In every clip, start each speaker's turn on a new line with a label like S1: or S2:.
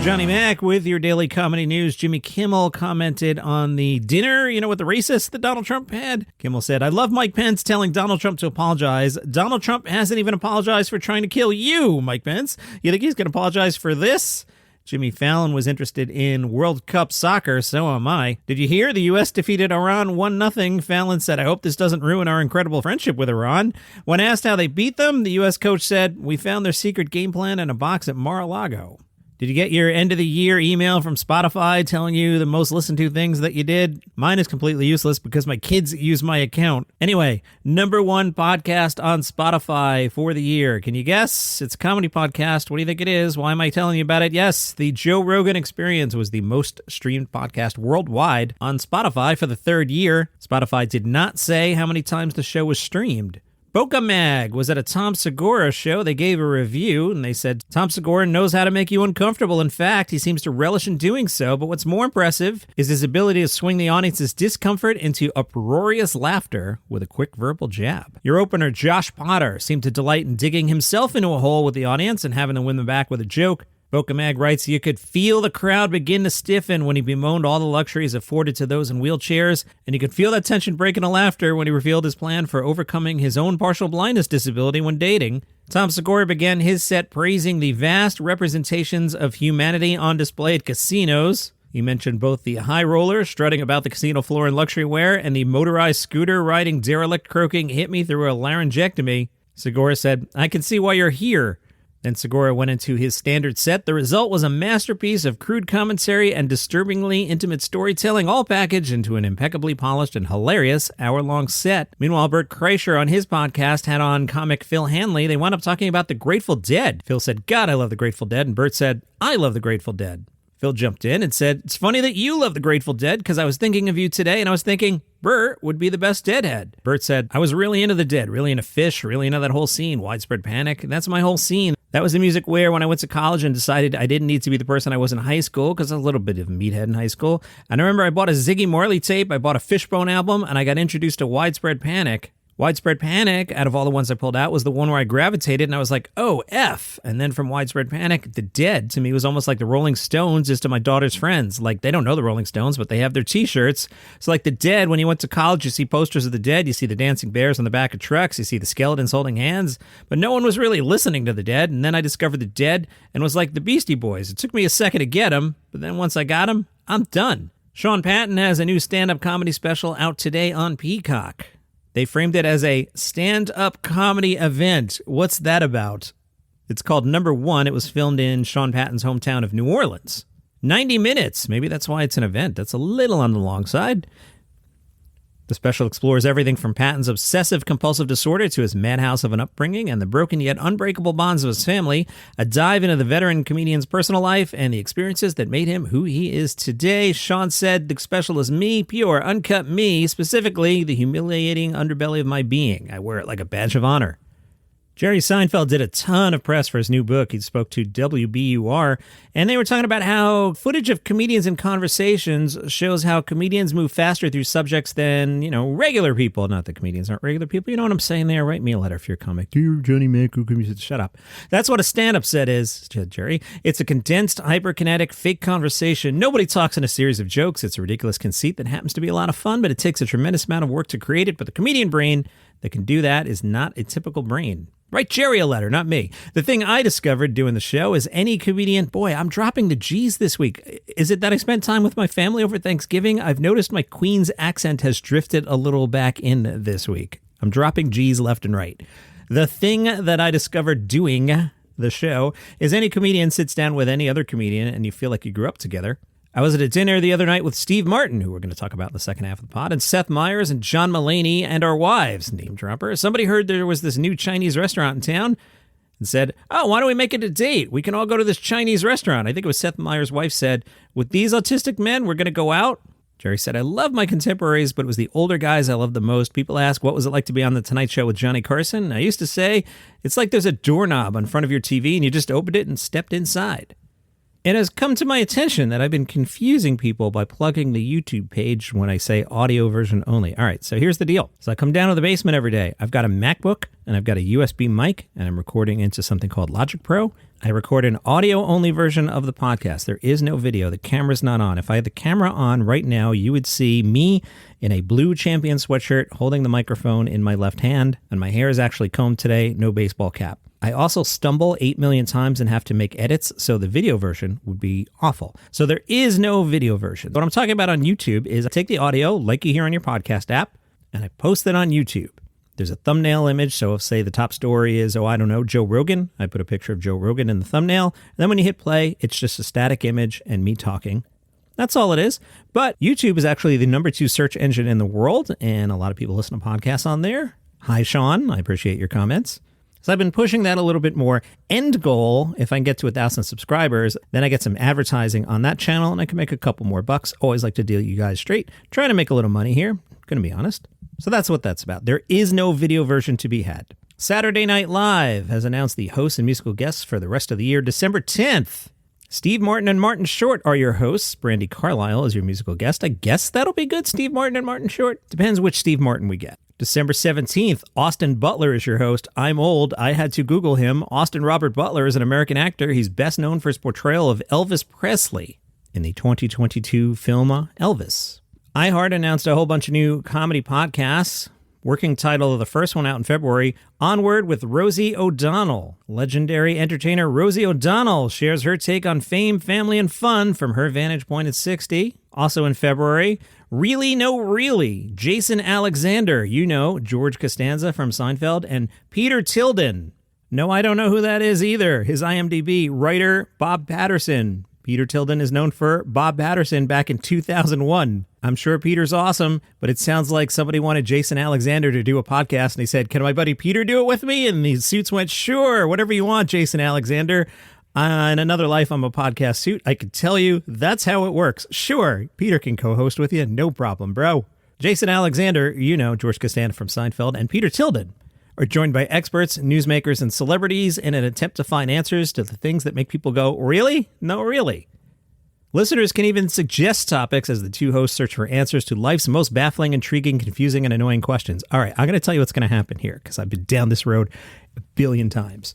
S1: Johnny Mac with your daily comedy news. Jimmy Kimmel commented on the dinner, with the racist that Donald Trump had. Kimmel said, I love Mike Pence telling Donald Trump to apologize. Donald Trump hasn't even apologized for trying to kill you, Mike Pence. You think he's going to apologize for this? Jimmy Fallon was interested in World Cup soccer, so am I. Did you hear the U.S. defeated Iran 1-0? Fallon said, I hope this doesn't ruin our incredible friendship with Iran. When asked how they beat them, the U.S. coach said, we found their secret game plan in a box at Mar-a-Lago. Did you get your end-of-the-year email from Spotify telling you the most listened-to things that you did? Mine is completely useless because my kids use my account. Anyway, #1 podcast on Spotify for the year. Can you guess? It's a comedy podcast. What do you think it is? Why am I telling you about it? Yes, the Joe Rogan Experience was the most streamed podcast worldwide on Spotify for the third year. Spotify did not say how many times the show was streamed. Boca Mag was at a Tom Segura show. They gave a review, and they said, Tom Segura knows how to make you uncomfortable. In fact, he seems to relish in doing so, but what's more impressive is his ability to swing the audience's discomfort into uproarious laughter with a quick verbal jab. Your opener, Josh Potter, seemed to delight in digging himself into a hole with the audience and having them win them back with a joke. Boca Mag writes, you could feel the crowd begin to stiffen when he bemoaned all the luxuries afforded to those in wheelchairs, and you could feel that tension break into laughter when he revealed his plan for overcoming his own partial blindness disability when dating. Tom Segura began his set praising the vast representations of humanity on display at casinos. He mentioned both the high roller strutting about the casino floor in luxury wear and the motorized scooter riding derelict croaking hit me through a laryngectomy. Segura said, I can see why you're here. Then Segura went into his standard set. The result was a masterpiece of crude commentary and disturbingly intimate storytelling, all packaged into an impeccably polished and hilarious hour-long set. Meanwhile, Bert Kreischer on his podcast had on comic Phil Hanley. They wound up talking about the Grateful Dead. Phil said, God, I love the Grateful Dead. And Bert said, I love the Grateful Dead. Phil jumped in and said, it's funny that you love the Grateful Dead because I was thinking of you today and I was thinking Bert would be the best Deadhead. Bert said, I was really into the Dead, really into Fish, really into that whole scene, Widespread Panic. That's my whole scene. That was the music where when I went to college and decided I didn't need to be the person I was in high school because I was a little bit of a meathead in high school. And I remember I bought a Ziggy Marley tape, I bought a Fishbone album, and I got introduced to Widespread Panic. Widespread Panic, out of all the ones I pulled out, was the one where I gravitated, and I was like, oh, F. And then from Widespread Panic, the Dead, to me, was almost like the Rolling Stones is to my daughter's friends. Like, they don't know the Rolling Stones, but they have their T-shirts. So like the Dead, when you went to college, you see posters of the Dead, you see the dancing bears on the back of trucks, you see the skeletons holding hands, but no one was really listening to the Dead. And then I discovered the Dead and was like the Beastie Boys. It took me a second to get them, but then once I got them, I'm done. Sean Patton has a new stand-up comedy special out today on Peacock. They framed it as a stand-up comedy event. What's that about? It's called #1. It was filmed in Sean Patton's hometown of New Orleans. 90 minutes. Maybe that's why it's an event. That's a little on the long side. The special explores everything from Patton's obsessive-compulsive disorder to his madhouse of an upbringing and the broken yet unbreakable bonds of his family, a dive into the veteran comedian's personal life and the experiences that made him who he is today. Sean said, the special is me, pure, uncut me, specifically the humiliating underbelly of my being. I wear it like a badge of honor. Jerry Seinfeld did a ton of press for his new book. He spoke to WBUR, and they were talking about how footage of comedians in conversations shows how comedians move faster through subjects than, regular people. Not that comedians aren't regular people. You know what I'm saying there? Write me a letter if you're a comic. Dear Johnny Mac, who can you shut up? That's what a stand-up set is, Jerry. It's a condensed, hyperkinetic, fake conversation. Nobody talks in a series of jokes. It's a ridiculous conceit that happens to be a lot of fun, but it takes a tremendous amount of work to create it. But the comedian brain that can do that is not a typical brain. Write Jerry a letter, not me. The thing I discovered doing the show is any comedian, boy, I'm dropping the G's this week. Is it that I spent time with my family over Thanksgiving? I've noticed my Queen's accent has drifted a little back in this week. I'm dropping G's left and right. The thing that I discovered doing the show is any comedian sits down with any other comedian and you feel like you grew up together. I was at a dinner the other night with Steve Martin, who we're going to talk about in the second half of the pod, and Seth Meyers and John Mulaney and our wives, name dropper. Somebody heard there was this new Chinese restaurant in town and said, oh, why don't we make it a date? We can all go to this Chinese restaurant. I think it was Seth Meyers' wife said, with these autistic men, we're going to go out. Jerry said, I love my contemporaries, but it was the older guys I loved the most. People ask, what was it like to be on The Tonight Show with Johnny Carson? I used to say, it's like there's a doorknob in front of your TV and you just opened it and stepped inside. It has come to my attention that I've been confusing people by plugging the YouTube page when I say audio version only. All right, so here's the deal. So I come down to the basement every day. I've got a MacBook and I've got a USB mic and I'm recording into something called Logic Pro. I record an audio-only version of the podcast. There is no video. The camera's not on. If I had the camera on right now, you would see me in a blue Champion sweatshirt holding the microphone in my left hand, and my hair is actually combed today, no baseball cap. I also stumble 8 million times and have to make edits, so the video version would be awful. So there is no video version. What I'm talking about on YouTube is I take the audio, like you hear on your podcast app, and I post it on YouTube. There's a thumbnail image, so if, say, the top story is, Joe Rogan, I put a picture of Joe Rogan in the thumbnail. And then when you hit play, it's just a static image and me talking. That's all it is. But YouTube is actually the number 2 search engine in the world, and a lot of people listen to podcasts on there. Hi, Sean. I appreciate your comments. So I've been pushing that a little bit more. End goal, if I can get to 1,000 subscribers, then I get some advertising on that channel and I can make a couple more bucks. Always like to deal you guys straight. Trying to make a little money here. Going to be honest. So that's what that's about. There is no video version to be had. Saturday Night Live has announced the hosts and musical guests for the rest of the year. December 10th, Steve Martin and Martin Short are your hosts. Brandy Carlisle is your musical guest. I guess that'll be good, Steve Martin and Martin Short. Depends which Steve Martin we get. December 17th, Austin Butler is your host. I'm old. I had to Google him. Austin Robert Butler is an American actor. He's best known for his portrayal of Elvis Presley in the 2022 film Elvis. iHeart announced a whole bunch of new comedy podcasts. Working title of the first one out in February, Onward with Rosie O'Donnell. Legendary entertainer Rosie O'Donnell shares her take on fame, family, and fun from her vantage point at 60. Also in February, Really No Really, Jason Alexander, George Costanza from Seinfeld, and Peter Tilden. No, I don't know who that is either. His IMDb, writer Bob Patterson. Peter Tilden is known for Bob Patterson back in 2001. I'm sure Peter's awesome, but it sounds like somebody wanted Jason Alexander to do a podcast, and he said, can my buddy Peter do it with me? And the suits went, sure, whatever you want, Jason Alexander. In another life, I'm a podcast suit. I can tell you that's how it works. Sure, Peter can co-host with you. No problem, bro. Jason Alexander, George Costanza from Seinfeld, and Peter Tilden are joined by experts, newsmakers, and celebrities in an attempt to find answers to the things that make people go, really? No, really. Listeners can even suggest topics as the two hosts search for answers to life's most baffling, intriguing, confusing, and annoying questions. All right, I'm going to tell you what's going to happen here because I've been down this road a billion times.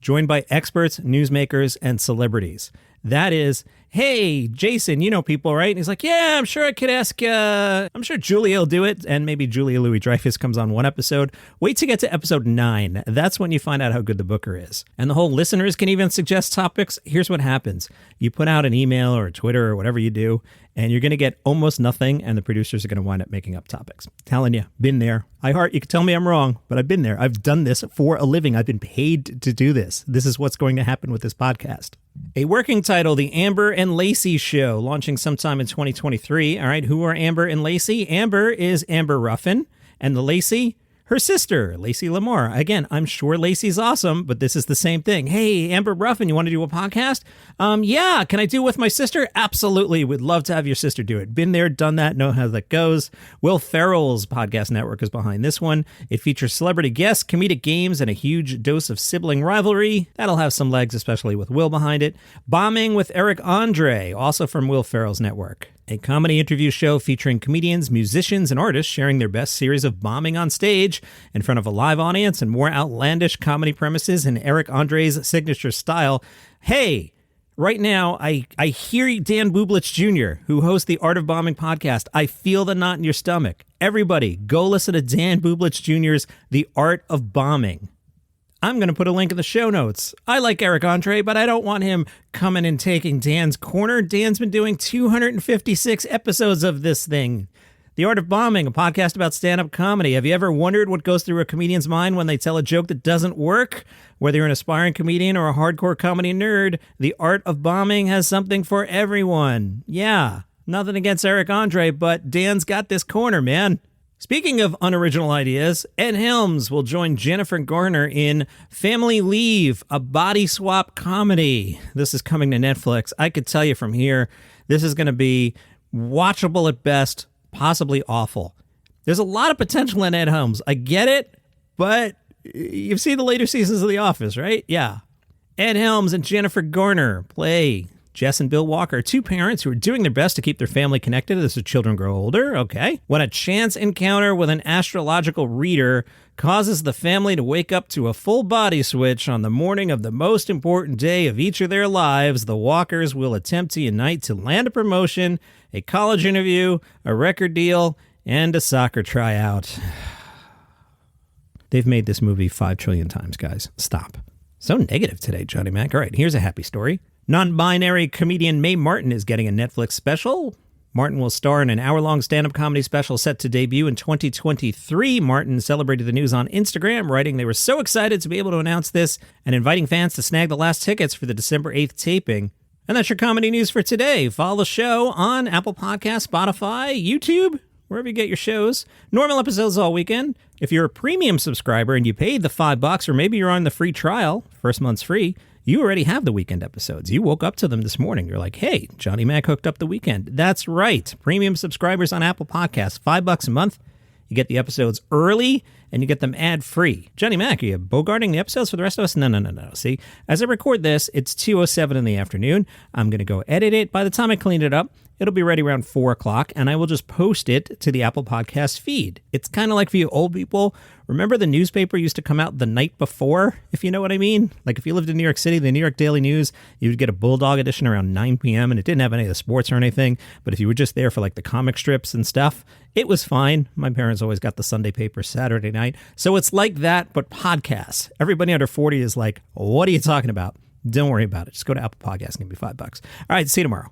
S1: Joined by experts, newsmakers, and celebrities. That is, hey, Jason, you know people, right? And he's like, yeah, I'm sure I could ask, I'm sure Julia will do it. And maybe Julia Louis-Dreyfus comes on one episode. Wait to get to episode 9. That's when you find out how good the booker is. And the whole listeners can even suggest topics. Here's what happens. You put out an email or a Twitter or whatever you do, and you're going to get almost nothing, and the producers are going to wind up making up topics. Telling you, been there. iHeart, you can tell me I'm wrong, but I've been there. I've done this for a living. I've been paid to do this. This is what's going to happen with this podcast. A working title, The Amber and Lacey Show, launching sometime in 2023. All right, who are Amber and Lacey? Amber is Amber Ruffin, and the Lacey, her sister, Lacey Lamar. Again, I'm sure Lacey's awesome, but this is the same thing. Hey, Amber Ruffin, you want to do a podcast? Yeah, can I do it with my sister? Absolutely. Would love to have your sister do it. Been there, done that, know how that goes. Will Ferrell's podcast network is behind this one. It features celebrity guests, comedic games, and a huge dose of sibling rivalry. That'll have some legs, especially with Will behind it. Bombing with Eric Andre, also from Will Ferrell's network. A comedy interview show featuring comedians, musicians, and artists sharing their best series of bombing on stage in front of a live audience and more outlandish comedy premises in Eric Andre's signature style. Hey, right now, I hear Dan Bublitz Jr., who hosts the Art of Bombing podcast. I feel the knot in your stomach. Everybody, go listen to Dan Bublitz Jr.'s The Art of Bombing. I'm going to put a link in the show notes. I like Eric Andre, but I don't want him coming and taking Dan's corner. Dan's been doing 256 episodes of this thing. The Art of Bombing, a podcast about stand-up comedy. Have you ever wondered what goes through a comedian's mind when they tell a joke that doesn't work? Whether you're an aspiring comedian or a hardcore comedy nerd, The Art of Bombing has something for everyone. Yeah, nothing against Eric Andre, but Dan's got this corner, man. Speaking of unoriginal ideas, Ed Helmes will join Jennifer Garner in Family Leave, a body swap comedy. This is coming to Netflix. I could tell you from here, this is going to be watchable at best, possibly awful. There's a lot of potential in Ed Helmes. I get it, but you've seen the later seasons of The Office, right? Yeah. Ed Helmes and Jennifer Garner play Jess and Bill Walker, two parents who are doing their best to keep their family connected as their children grow older. Okay. When a chance encounter with an astrological reader causes the family to wake up to a full body switch on the morning of the most important day of each of their lives, the Walkers will attempt to unite to land a promotion, a college interview, a record deal, and a soccer tryout. They've made this movie 5 trillion times, guys. Stop. So negative today, Johnny Mac. All right, here's a happy story. Non-binary comedian Mae Martin is getting a Netflix special. Martin will star in an hour-long stand-up comedy special set to debut in 2023. Martin celebrated the news on Instagram, writing they were so excited to be able to announce this and inviting fans to snag the last tickets for the December 8th taping. And that's your comedy news for today. Follow the show on Apple Podcasts, Spotify, YouTube, wherever you get your shows. Normal episodes all weekend. If you're a premium subscriber and you paid the $5, or maybe you're on the free trial, first month's free, you already have the weekend episodes. You woke up to them this morning. You're like, hey, Johnny Mac hooked up the weekend. That's right. Premium subscribers on Apple Podcasts, $5 a month. You get the episodes early, and you get them ad-free. Johnny Mac, are you bogarting the episodes for the rest of us? No. See, as I record this, it's 2:07 in the afternoon. I'm going to go edit it. By the time I clean it up, it'll be ready around 4 o'clock, and I will just post it to the Apple Podcast feed. It's kind of like for you old people. Remember the newspaper used to come out the night before, if you know what I mean? Like if you lived in New York City, the New York Daily News, you would get a Bulldog edition around 9 p.m., and it didn't have any of the sports or anything. But if you were just there for like the comic strips and stuff, it was fine. My parents always got the Sunday paper Saturday night. So it's like that, but podcasts. Everybody under 40 is like, what are you talking about? Don't worry about it. Just go to Apple Podcasts and give me $5. All right, see you tomorrow.